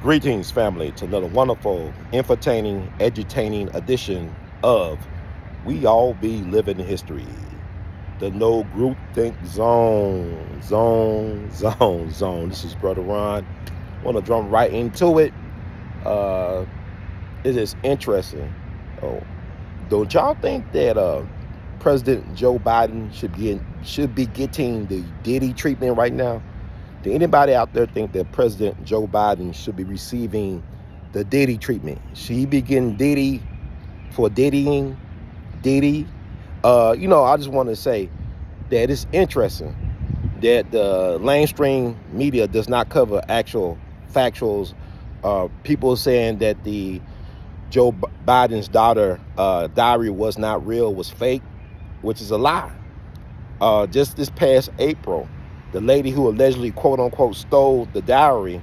Greetings, family, to another wonderful, entertaining, edutaining edition of We All Be Living History. The No Group Think Zone. This is Brother Ron. Want to jump right into it. It is interesting. Oh, don't y'all think that President Joe Biden should be getting the Diddy treatment right now? Do anybody out there think that President Joe Biden should be receiving the Diddy treatment? Should he be getting Diddy for Diddying? Diddy? I just want to say that it's interesting that the mainstream media does not cover actual factuals. People saying that the Joe Biden's daughter diary was not real, was fake, which is a lie. Just this past April, the lady who allegedly, quote unquote, stole the diary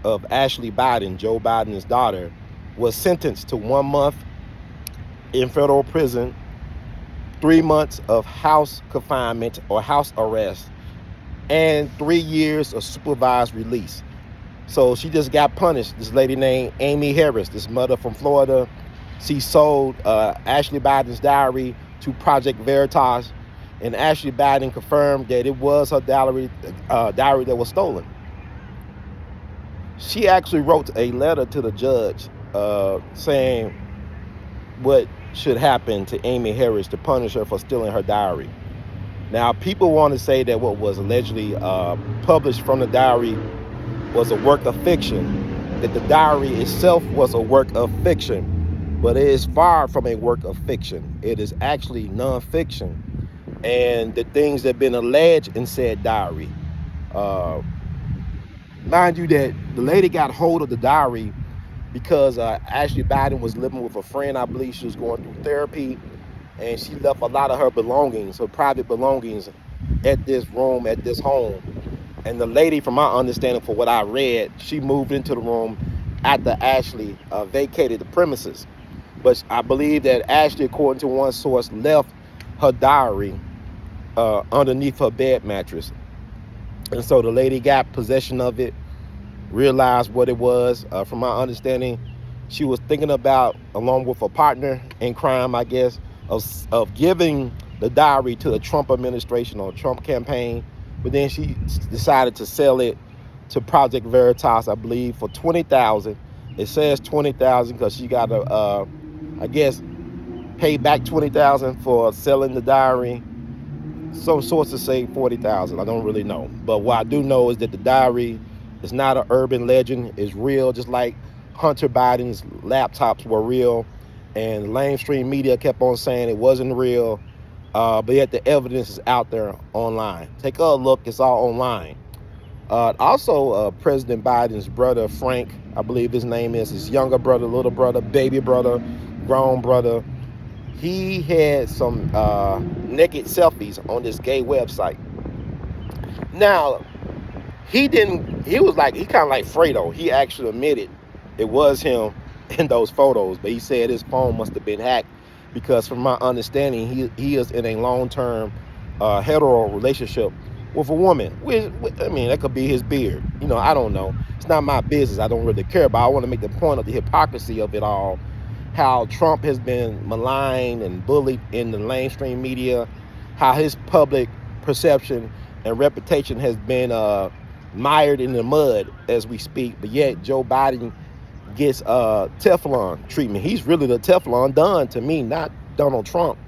of Ashley Biden, Joe Biden's daughter, was sentenced to 1 month in federal prison, 3 months of house confinement or house arrest, and 3 years of supervised release. So she just got punished. This lady named Amy Harris, this mother from Florida, she sold Ashley Biden's diary to Project Veritas, and Ashley Biden confirmed that it was her diary that was stolen. She actually wrote a letter to the judge saying what should happen to Amy Harris to punish her for stealing her diary. Now, people want to say that what was allegedly published from the diary was a work of fiction, that the diary itself was a work of fiction, but it is far from a work of fiction. It is actually nonfiction. And the things that have been alleged in said diary. Mind you that the lady got hold of the diary because Ashley Biden was living with a friend. I believe she was going through therapy, and she left a lot of her belongings, her private belongings, at this room, at this home. And the lady, from my understanding, for what I read, she moved into the room after Ashley vacated the premises. But I believe that Ashley, according to one source, left her diary underneath her bed mattress. And so the lady got possession of it, realized what it was. From my understanding, she was thinking about, along with a partner in crime, I guess, of giving the diary to the Trump administration or Trump campaign. But then she decided to sell it to Project Veritas, I believe, for $20,000. It says $20,000 because she got to, I guess, pay back $20,000 for selling the diary. Some sources say $40,000. I don't really know. But what I do know is that the diary is not an urban legend. It's real, just like Hunter Biden's laptops were real. And mainstream media kept on saying it wasn't real. But yet the evidence is out there online. Take a look. It's all online. Also, President Biden's brother, Frank, I believe his name is, his younger brother, little brother, baby brother, grown brother, he had some naked selfies on this gay website. Now, he kind of like Fredo. He actually admitted it was him in those photos, but he said his phone must have been hacked because, from my understanding, he is in a long-term hetero relationship with a woman. I mean, that could be his beard. I don't know. It's not my business. I don't really care, but I want to make the point of the hypocrisy of it all. How Trump has been maligned and bullied in the mainstream media, how his public perception and reputation has been mired in the mud as we speak, but yet Joe Biden gets Teflon treatment. He's really the Teflon Don to me, not Donald Trump,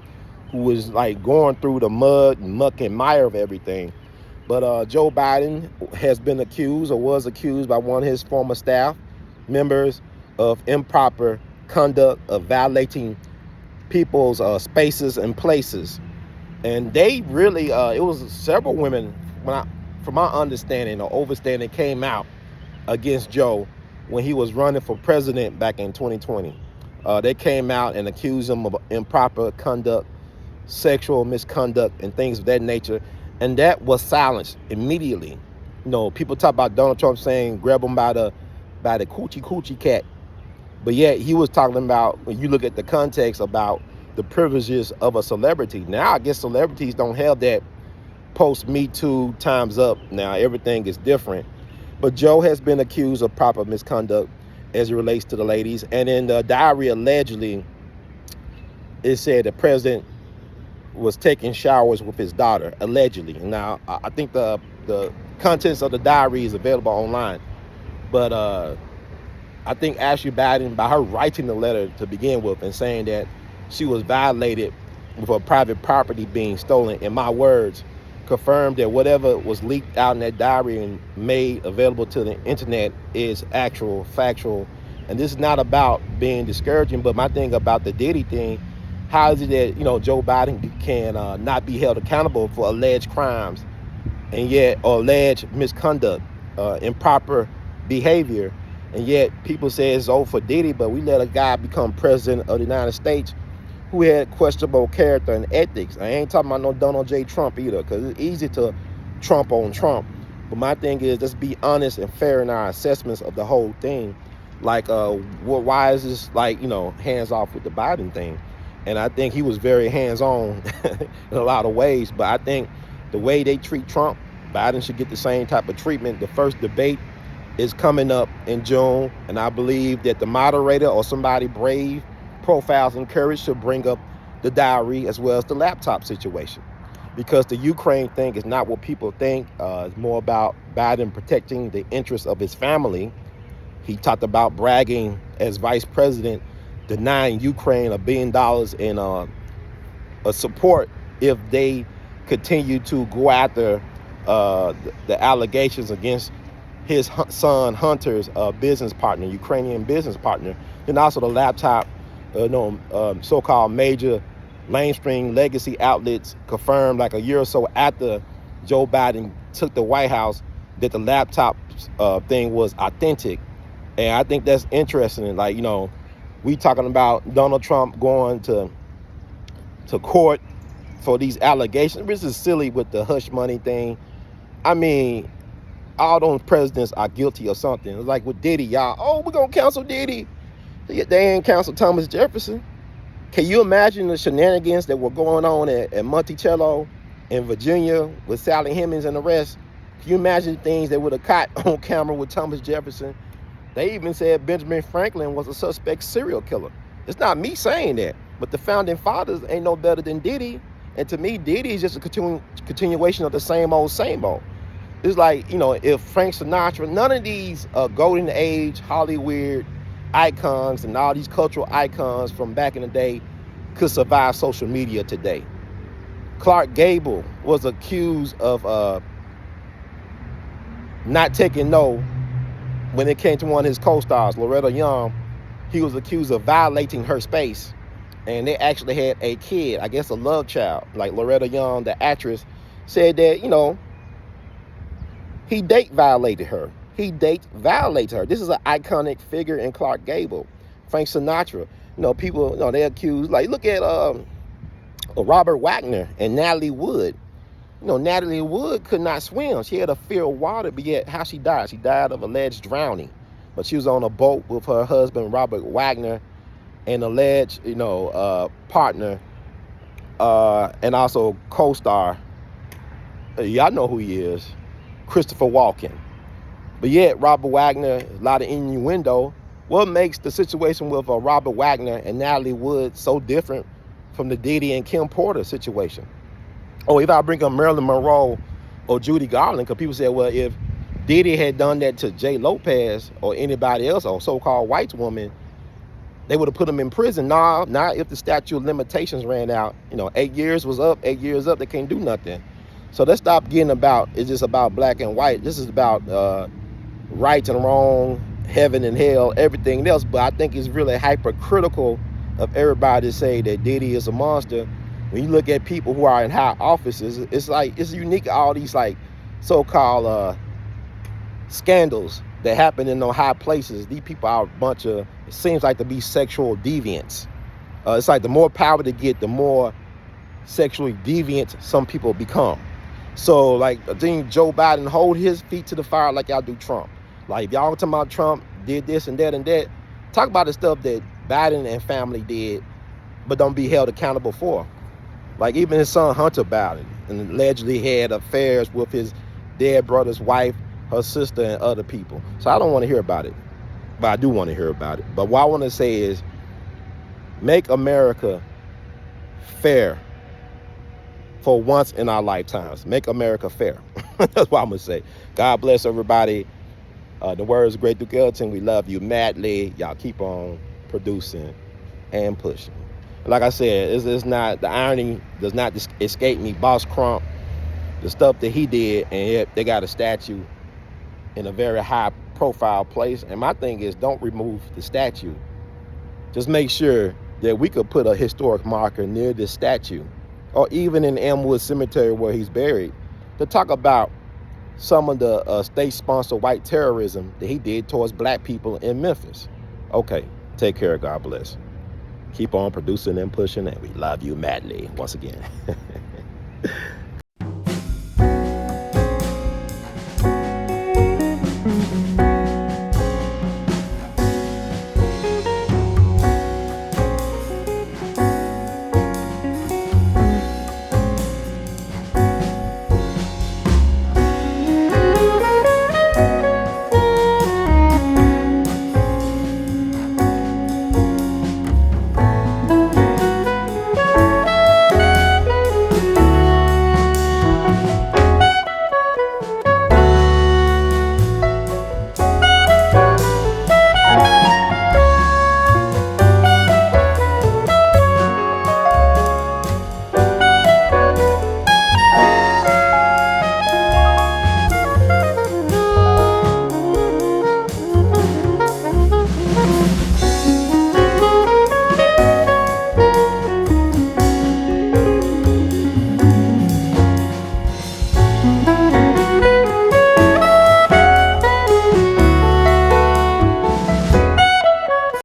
who is like going through the mud and muck and mire of everything. But Joe Biden has been accused or was accused by one of his former staff members of improper conduct, of violating people's spaces and places. And they really, it was several women, from my understanding or overstanding, came out against Joe when he was running for president back in 2020. They came out and accused him of improper conduct, sexual misconduct, and things of that nature. And that was silenced immediately. People talk about Donald Trump saying, grab him by the coochie cat. But yet he was talking about, when you look at the context, about the privileges of a celebrity. Now, I guess celebrities don't have that post Me Too, Time's Up. Now, everything is different. But Joe has been accused of proper misconduct as it relates to the ladies. And in the diary, allegedly, it said the president was taking showers with his daughter, allegedly. Now, I think the contents of the diary is available online. But I think Ashley Biden, by her writing the letter to begin with and saying that she was violated with her private property being stolen, in my words, confirmed that whatever was leaked out in that diary and made available to the internet is actual, factual. And this is not about being discouraging, but my thing about the Diddy thing, how is it that, Joe Biden can not be held accountable for alleged crimes and yet, or alleged misconduct, improper behavior, and yet people say it's over for Diddy, but we let a guy become president of the United States who had questionable character and ethics. I ain't talking about no Donald J. Trump either, because it's easy to Trump on Trump. But my thing is, let's be honest and fair in our assessments of the whole thing. Like, why is this like, hands off with the Biden thing? And I think he was very hands-on in a lot of ways. But I think the way they treat Trump, Biden should get the same type of treatment. The first debate is coming up in June, and I believe that the moderator or somebody brave, profiles, and courage should bring up the diary as well as the laptop situation, because the Ukraine thing is not what people think. It's more about Biden protecting the interests of his family. He talked about bragging as vice president, denying Ukraine $1 billion in a support if they continue to go after the allegations against his son Hunter's business partner, Ukrainian business partner. And also the laptop, so-called major mainstream legacy outlets confirmed like a year or so after Joe Biden took the White House that the laptop thing was authentic. And I think that's interesting. Like, we talking about Donald Trump going to court for these allegations, which is silly with the hush money thing. I mean, all those presidents are guilty of something. It's like with Diddy, y'all, we're going to cancel Diddy. They ain't canceled Thomas Jefferson. Can you imagine the shenanigans that were going on at Monticello in Virginia with Sally Hemings and the rest? Can you imagine things that would have caught on camera with Thomas Jefferson? They even said Benjamin Franklin was a suspect serial killer. It's not me saying that, but the founding fathers ain't no better than Diddy. And to me, Diddy is just a continuation of the same old, same old. It's like, if Frank Sinatra, none of these golden age Hollywood icons and all these cultural icons from back in the day could survive social media today. Clark Gable was accused of not taking no when it came to one of his co-stars, Loretta Young. He was accused of violating her space, and they actually had a kid, I guess a love child. Like Loretta Young, the actress, said that, he violated her. This is an iconic figure in Clark Gable. Frank Sinatra. People, they accuse, like, look at Robert Wagner and Natalie Wood. Natalie Wood could not swim. She had a fear of water, but yet how she died? She died of alleged drowning. But she was on a boat with her husband, Robert Wagner, and alleged, partner, and also co-star. Y'all know who he is, Christopher Walken. But yet, Robert Wagner, a lot of innuendo. What makes the situation with Robert Wagner and Natalie Wood so different from the Diddy and Kim Porter situation? Or if I bring up Marilyn Monroe or Judy Garland, because people say, well, if Diddy had done that to Jay Lopez or anybody else, or so-called white woman, they would have put them in prison. Nah, not if the statute of limitations ran out. 8 years was up, 8 years up, they can't do nothing. So let's stop getting it's just about black and white. This is about right and wrong, heaven and hell, everything else. But I think it's really hypercritical of everybody to say that Diddy is a monster. When you look at people who are in high offices, it's like, it's unique, all these like so-called scandals that happen in those high places. These people are a bunch of, it seems like to be sexual deviants. It's like the more power they get, the more sexually deviant some people become. So like, I think Joe Biden hold his feet to the fire like y'all do Trump. Like, if y'all talking about Trump did this and that, talk about the stuff that Biden and family did, but don't be held accountable for. Like even his son Hunter Biden, and allegedly had affairs with his dead brother's wife, her sister, and other people. So I don't want to hear about it, but I do want to hear about it. But what I want to say is, make America fair for once in our lifetimes. Make America fair. That's what I'm going to say. God bless everybody. The words of Great Duke Elton, we love you madly. Y'all keep on producing and pushing. Like I said, it's not, the irony does not escape me. Boss Crump, the stuff that he did, and yet they got a statue in a very high profile place. And my thing is, don't remove the statue. Just make sure that we could put a historic marker near this statue, or even in Elmwood Cemetery where he's buried, to talk about some of the state-sponsored white terrorism that he did towards black people in Memphis. Okay, take care. God bless. Keep on producing and pushing, and we love you madly once again.